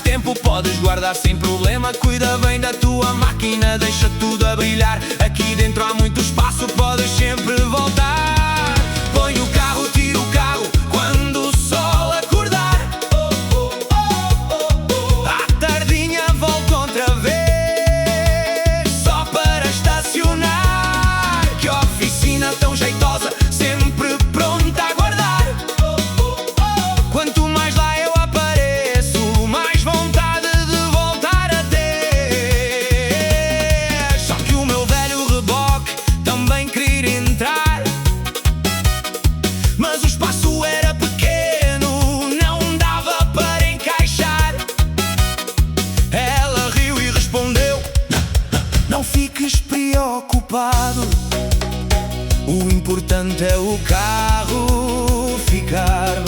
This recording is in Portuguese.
tempo podes guardar sem problema. Cuida bem da tua máquina, deixa tudo a brilhar. Aqui dentro há muito espaço, podes sempre voltar. Põe o carro, tira o carro quando o sol acordar. À tardinha volto outra vez, só para estacionar. Que oficina tão jeitosa, sempre pronta a guardar. Quanto mais lá eu apareço, mais vontade de voltar a ter. Só que o meu velho reboque também queria entrar, mas o espaço era pequeno, não dava para encaixar. Ela riu e respondeu: não fiques preocupado, o importante é o carro ficar bem.